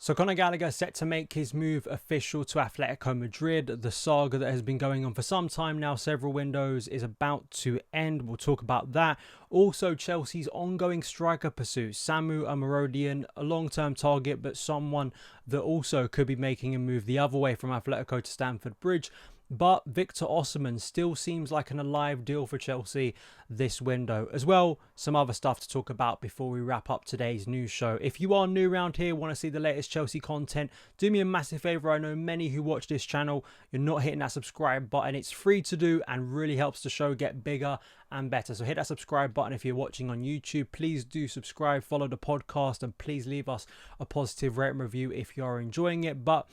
So Conor Gallagher set to make his move official to Atletico Madrid. The saga that has been going on for some time now, several windows, is about to end. We'll talk about that. Also, Chelsea's ongoing striker pursuit. Samu Omorodion, a long-term target, but someone that also could be making a move the other way from Atletico to Stamford Bridge. But Victor Osimhen still seems like an alive deal for Chelsea this window. As well, some other stuff to talk about before we wrap up today's news show. If you are new around here, want to see the latest Chelsea content, do me a massive favour. I know many who watch this channel, you're not hitting that subscribe button. It's free to do and really helps the show get bigger and better. So hit that subscribe button if you're watching on YouTube. Please do subscribe, follow the podcast, and please leave us a positive rating review if you are enjoying it. But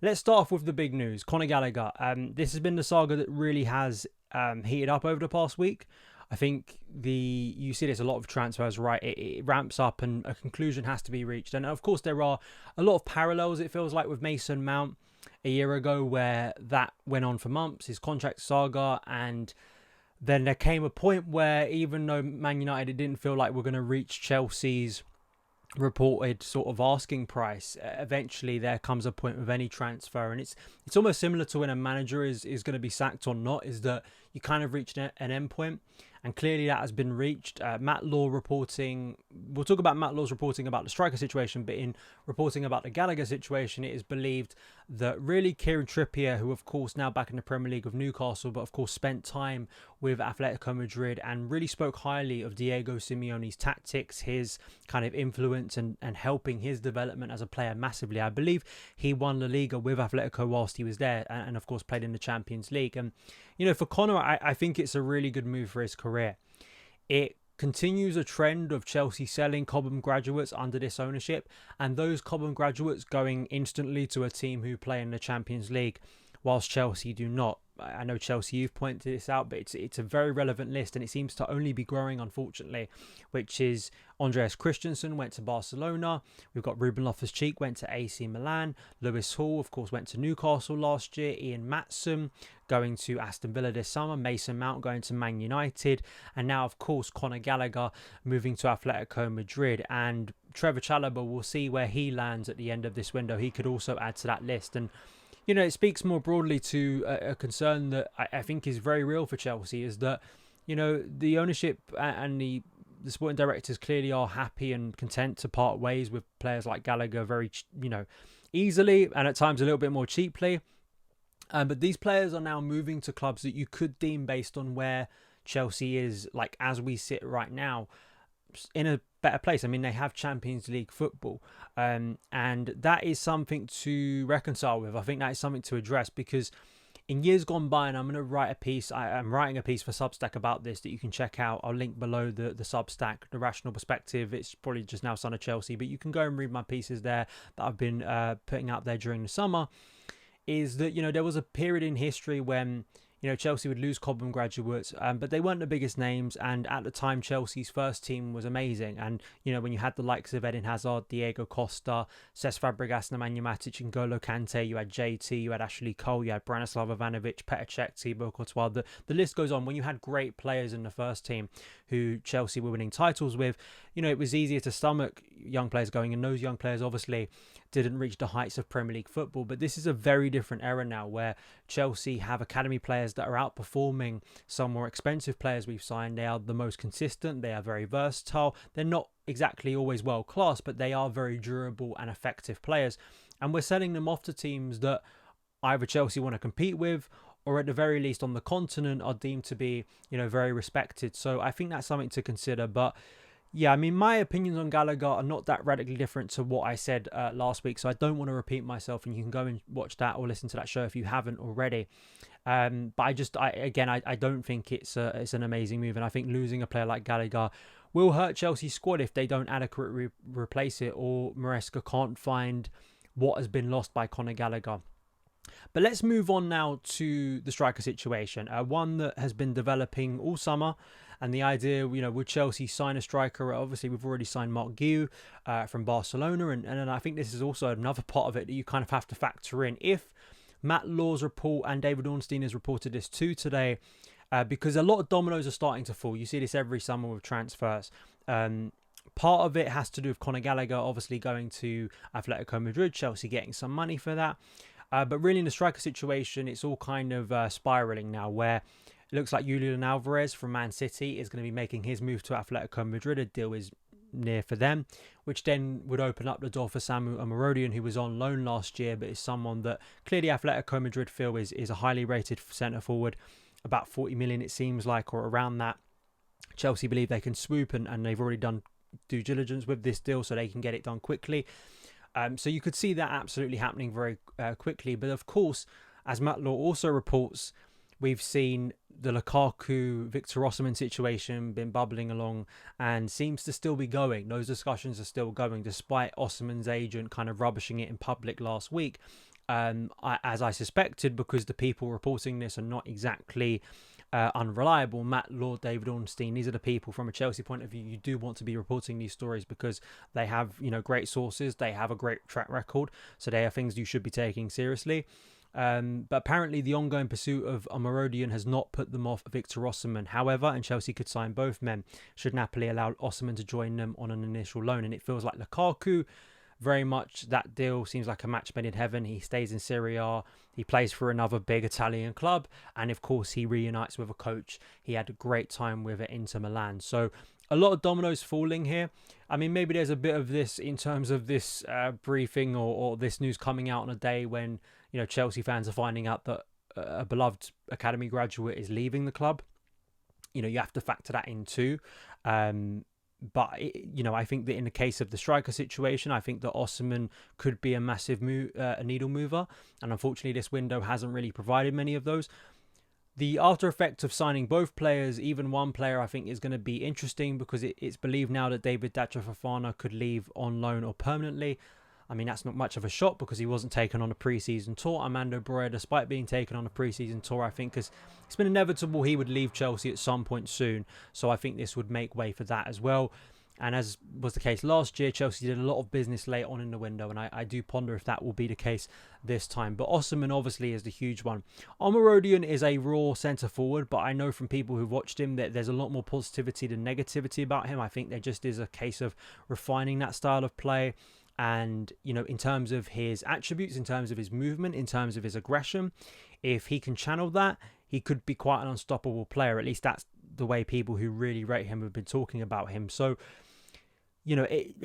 let's start off with the big news. Conor Gallagher. This has been the saga that really has heated up over the past week. I think you see there's a lot of transfers, right? It ramps up and a conclusion has to be reached. And of course, there are a lot of parallels, it feels like, with Mason Mount a year ago, where that went on for months, his contract saga. And then there came a point where even though Man United, it didn't feel like we're going to reach Chelsea's reported sort of asking price, eventually there comes a point with any transfer, and it's almost similar to when a manager is going to be sacked or not, is that you kind of reached an end point, and clearly that has been reached. Matt Law reporting, we'll talk about Matt Law's reporting about the striker situation, but in reporting about the Gallagher situation, it is believed that really Kieran Trippier, who of course now back in the Premier League of Newcastle, but of course spent time with Atletico Madrid and really spoke highly of Diego Simeone's tactics, his kind of influence and helping his development as a player massively. I believe he won La Liga with Atletico whilst he was there, and of course played in the Champions League. And you know, for Conor, I think it's a really good move for his career. It continues a trend of Chelsea selling Cobham graduates under this ownership, and those Cobham graduates going instantly to a team who play in the Champions League, whilst Chelsea do not. I know Chelsea, you've pointed this out, but it's a very relevant list, and it seems to only be growing, unfortunately, which is Andreas Christensen went to Barcelona. We've got Ruben Loftus-Cheek went to AC Milan. Lewis Hall, of course, went to Newcastle last year. Ian Maatsen going to Aston Villa this summer. Mason Mount going to Man United. And now, of course, Conor Gallagher moving to Atletico Madrid. And Trevor Chalobah, we'll see where he lands at the end of this window. He could also add to that list. And you know, it speaks more broadly to a concern that I think is very real for Chelsea, is that, you know, the ownership and the sporting directors clearly are happy and content to part ways with players like Gallagher very, you know, easily and at times a little bit more cheaply. But these players are now moving to clubs that you could deem, based on where Chelsea is, like as we sit right now, in a better place. I mean, they have Champions League football, and that is something to reconcile with. I think that is something to address, because in years gone by, and I'm going to write a piece, I'm writing a piece for Substack about this that you can check out. I'll link below the Substack, The Rational Perspective. It's probably just now SonOfChelsea, but you can go and read my pieces there that I've been putting out there during the summer. Is that, you know, there was a period in history when, you know, Chelsea would lose Cobham graduates, but they weren't the biggest names. And at the time, Chelsea's first team was amazing. And, you know, when you had the likes of Eden Hazard, Diego Costa, Cesc Fabregas, Nemanja Matic, and N'Golo Kante, you had JT, you had Ashley Cole, you had Branislav Ivanovic, Petr Cech, Thibaut Courtois. The list goes on. When you had great players in the first team who Chelsea were winning titles with, you know, it was easier to stomach young players going. And those young players obviously didn't reach the heights of Premier League football. But this is a very different era now, where Chelsea have academy players that are outperforming some more expensive players we've signed. They are the most consistent. They are very versatile. They're not exactly always world class, but they are very durable and effective players. And we're selling them off to teams that either Chelsea want to compete with, or at the very least on the continent are deemed to be, you know, very respected. So I think that's something to consider. But yeah, I mean, my opinions on Gallagher are not that radically different to what I said last week, so I don't want to repeat myself, and you can go and watch that or listen to that show if you haven't already. But I don't think it's an amazing move, and I think losing a player like Gallagher will hurt Chelsea's squad if they don't adequately replace it, or Maresca can't find what has been lost by Conor Gallagher. But let's move on now to the striker situation, one that has been developing all summer. And the idea, you know, would Chelsea sign a striker? Obviously, we've already signed Marc Guiu from Barcelona. And I think this is also another part of it that you kind of have to factor in. If Matt Law's report, and David Ornstein has reported this too today, because a lot of dominoes are starting to fall. You see this every summer with transfers. Part of it has to do with Conor Gallagher obviously going to Atletico Madrid, Chelsea getting some money for that. But really in the striker situation, it's all kind of spiralling now, where it looks like Julian Alvarez from Man City is going to be making his move to Atletico Madrid. A deal is near for them, which then would open up the door for Samu Omorodion, who was on loan last year, but is someone that clearly Atletico Madrid feel is a highly rated centre forward, about 40 million it seems like, or around that. Chelsea believe they can swoop, and they've already done due diligence with this deal, so they can get it done quickly. So you could see that absolutely happening very quickly. But of course, as Matt Law also reports, we've seen the Lukaku Victor Osimhen situation been bubbling along and seems to still be going. Those discussions are still going, despite Osimhen's agent kind of rubbishing it in public last week. As I suspected, because the people reporting this are not exactly unreliable. Matt Law, David Ornstein, these are the people from a Chelsea point of view you do want to be reporting these stories, because they have, great sources, they have a great track record, so they are things you should be taking seriously. But apparently the ongoing pursuit of Omorodion has not put them off Victor Osimhen. However, and Chelsea could sign both men, should Napoli allow Osimhen to join them on an initial loan. And it feels like Lukaku, very much that deal seems like a match made in heaven. He stays in Serie A, he plays for another big Italian club, and of course he reunites with a coach he had a great time with at Inter Milan. So a lot of dominoes falling here. I mean, maybe there's a bit of this in terms of this briefing or this news coming out on a day when Chelsea fans are finding out that a beloved academy graduate is leaving the club. You have to factor that in too. But I think that in the case of the striker situation, I think that Osimhen could be a massive needle mover, and unfortunately this window hasn't really provided many of those. The after effect of signing both players, even one player, I think is going to be interesting, because it's believed now that David Dacha Fofana could leave on loan or permanently. I mean, that's not much of a shock because he wasn't taken on a pre-season tour. Armando Broja, despite being taken on a pre-season tour, I think it's been inevitable he would leave Chelsea at some point soon. So I think this would make way for that as well. And as was the case last year, Chelsea did a lot of business late on in the window, and I do ponder if that will be the case this time. But Osimhen obviously is the huge one. Omorodion is a raw centre-forward, but I know from people who've watched him that there's a lot more positivity than negativity about him. I think there just is a case of refining that style of play. And, in terms of his attributes, in terms of his movement, in terms of his aggression, if he can channel that, he could be quite an unstoppable player. At least that's the way people who really rate him have been talking about him. So,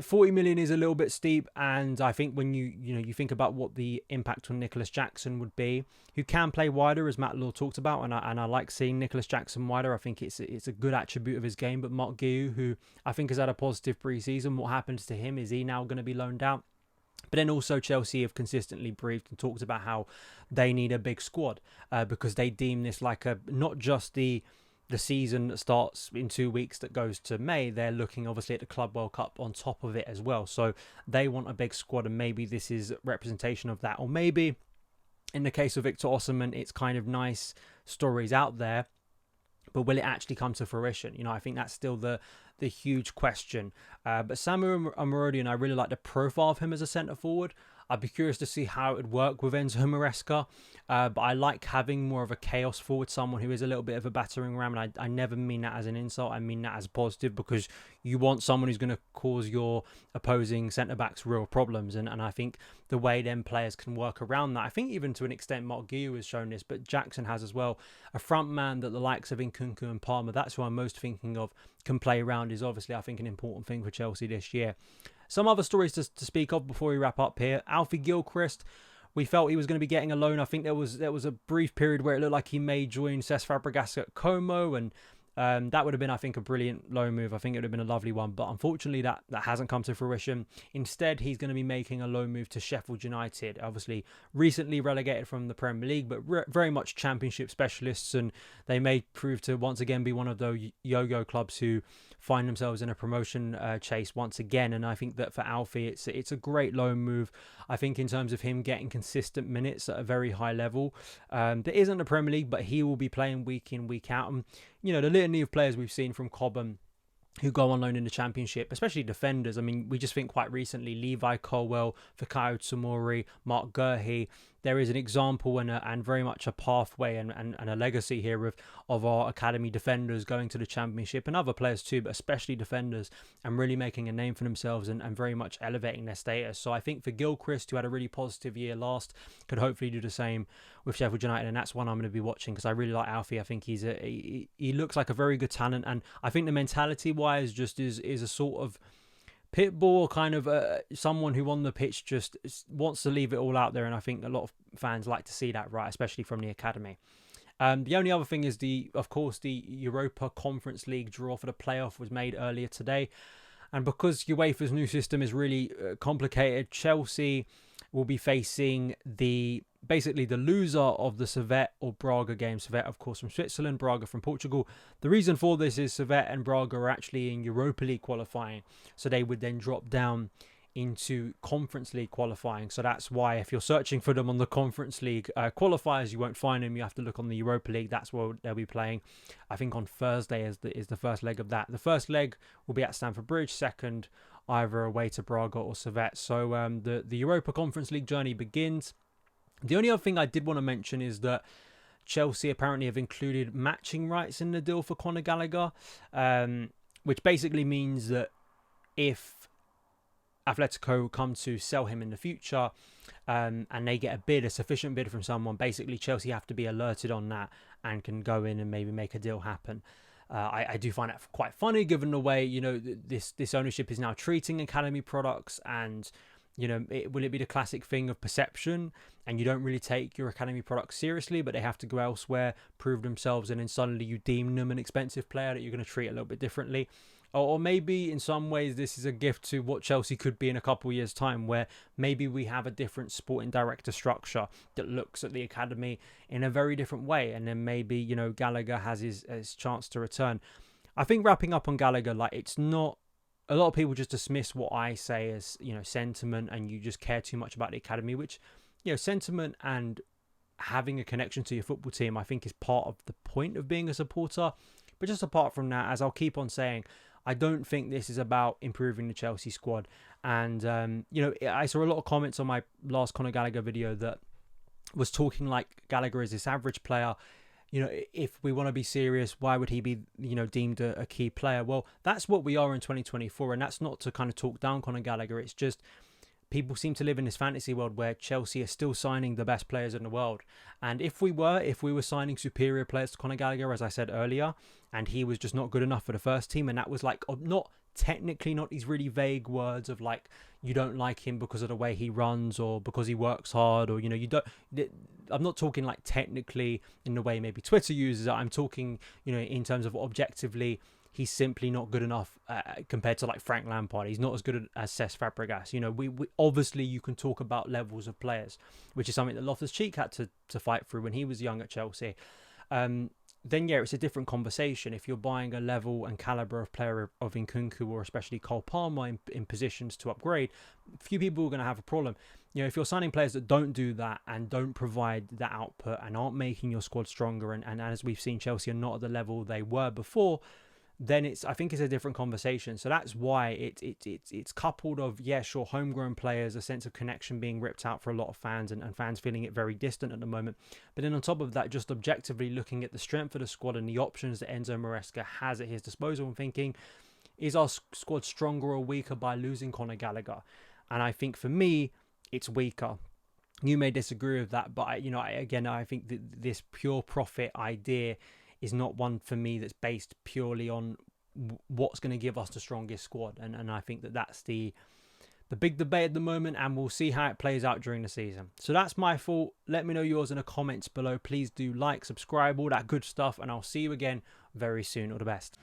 40 million is a little bit steep, and I think when you think about what the impact on Nicholas Jackson would be, who can play wider, as Matt Law talked about, and I like seeing Nicholas Jackson wider. I think it's a good attribute of his game. But Mark Guiu, who I think has had a positive pre-season, what happens to him? Is he now going to be loaned out? But then also Chelsea have consistently briefed and talked about how they need a big squad because they deem this like not just the season that starts in 2 weeks that goes to May. They're looking obviously at the Club World Cup on top of it as well. So they want a big squad, and maybe this is representation of that. Or maybe in the case of Victor Osimhen, it's kind of nice stories out there, but will it actually come to fruition? I think that's still the huge question. But Samu Omorodion, I really like the profile of him as a centre forward. I'd be curious to see how it would work with Enzo Maresca. But I like having more of a chaos forward, someone who is a little bit of a battering ram. And I never mean that as an insult. I mean that as a positive, because you want someone who's going to cause your opposing centre-backs real problems. And I think the way them players can work around that, I think even to an extent Mark Guiu has shown this, but Jackson has as well. A front man that the likes of Nkunku and Palmer, that's who I'm most thinking of, can play around, is obviously, I think, an important thing for Chelsea this year. Some other stories to speak of before we wrap up here. Alfie Gilchrist, we felt he was going to be getting a loan. I think there was a brief period where it looked like he may join Cesc Fabregas at Como, and that would have been, I think, a brilliant loan move. I think it would have been a lovely one, but unfortunately that hasn't come to fruition. Instead, he's going to be making a loan move to Sheffield United, obviously recently relegated from the Premier League, but very much championship specialists, and they may prove to once again be one of those yo-yo clubs who find themselves in a promotion chase once again. And I think that for Alfie, it's a great loan move. I think in terms of him getting consistent minutes at a very high level, there isn't the Premier League, but he will be playing week in, week out. And the litany of players we've seen from Cobham who go on loan in the Championship, especially defenders. I mean, we just think quite recently, Levi Colwell, Fikayo Tomori, Mark Gurhey, there is an example and very much a pathway and a legacy here of our academy defenders going to the championship, and other players too, but especially defenders, and really making a name for themselves and very much elevating their status. So I think for Gilchrist, who had a really positive year last, could hopefully do the same with Sheffield United, and that's one I'm going to be watching because I really like Alfie. I think he looks like a very good talent, and I think the mentality wise just is a sort of Pitbull, kind of someone who on the pitch just wants to leave it all out there, and I think a lot of fans like to see that, right, especially from the academy. The only other thing is of course the Europa Conference League draw for the playoff was made earlier today, and because UEFA's new system is really complicated, Chelsea will be facing basically the loser of the Servette or Braga game. Servette, of course, from Switzerland, Braga from Portugal. The reason for this is Servette and Braga are actually in Europa League qualifying, so they would then drop down into Conference League qualifying. So that's why if you're searching for them on the Conference League qualifiers, you won't find them. You have to look on the Europa League. That's where they'll be playing. I think on Thursday is the first leg of that. The first leg will be at Stamford Bridge. Second, either away to Braga or Servette. So the Europa Conference League journey begins. The only other thing I did want to mention is that Chelsea apparently have included matching rights in the deal for Conor Gallagher, which basically means that if Atletico come to sell him in the future and they get a sufficient bid from someone, basically Chelsea have to be alerted on that and can go in and maybe make a deal happen. I do find that quite funny given the way, this ownership is now treating academy products, and will it be the classic thing of perception and you don't really take your academy products seriously, but they have to go elsewhere, prove themselves, and then suddenly you deem them an expensive player that you're going to treat a little bit differently? Or maybe in some ways this is a gift to what Chelsea could be in a couple of years' time, where maybe we have a different sporting director structure that looks at the academy in a very different way, and then maybe Gallagher has his chance to return. I think wrapping up on Gallagher, it's not, a lot of people just dismiss what I say as sentiment, and you just care too much about the academy, which sentiment and having a connection to your football team I think is part of the point of being a supporter. But just apart from that, as I'll keep on saying, I don't think this is about improving the Chelsea squad. And, I saw a lot of comments on my last Conor Gallagher video that was talking like Gallagher is this average player. If we want to be serious, why would he be, deemed a key player? Well, that's what we are in 2024. And that's not to kind of talk down Conor Gallagher. It's just people seem to live in this fantasy world where Chelsea are still signing the best players in the world. And if we were signing superior players to Conor Gallagher, as I said earlier, and he was just not good enough for the first team, and that was not these really vague words of you don't like him because of the way he runs or because he works hard, or you don't. I'm not talking technically in the way maybe Twitter uses it. I'm talking in terms of objectively, he's simply not good enough compared to Frank Lampard. He's not as good as Cesc Fabregas. We obviously you can talk about levels of players, which is something that Loftus-Cheek had to fight through when he was young at Chelsea. Then it's a different conversation. If you're buying a level and caliber of player of Nkunku or especially Cole Palmer in positions to upgrade, few people are going to have a problem. If you're signing players that don't do that and don't provide that output and aren't making your squad stronger, and as we've seen, Chelsea are not at the level they were before, then I think it's a different conversation. So that's why it's coupled of, homegrown players, a sense of connection being ripped out for a lot of fans, and fans feeling it very distant at the moment. But then on top of that, just objectively looking at the strength of the squad and the options that Enzo Maresca has at his disposal, and thinking, is our squad stronger or weaker by losing Conor Gallagher? And I think for me, it's weaker. You may disagree with that, but I think that this pure profit idea is not one for me that's based purely on what's going to give us the strongest squad. And I think that's the big debate at the moment, and we'll see how it plays out during the season. So that's my thought. Let me know yours in the comments below. Please do like, subscribe, all that good stuff, and I'll see you again very soon. All the best.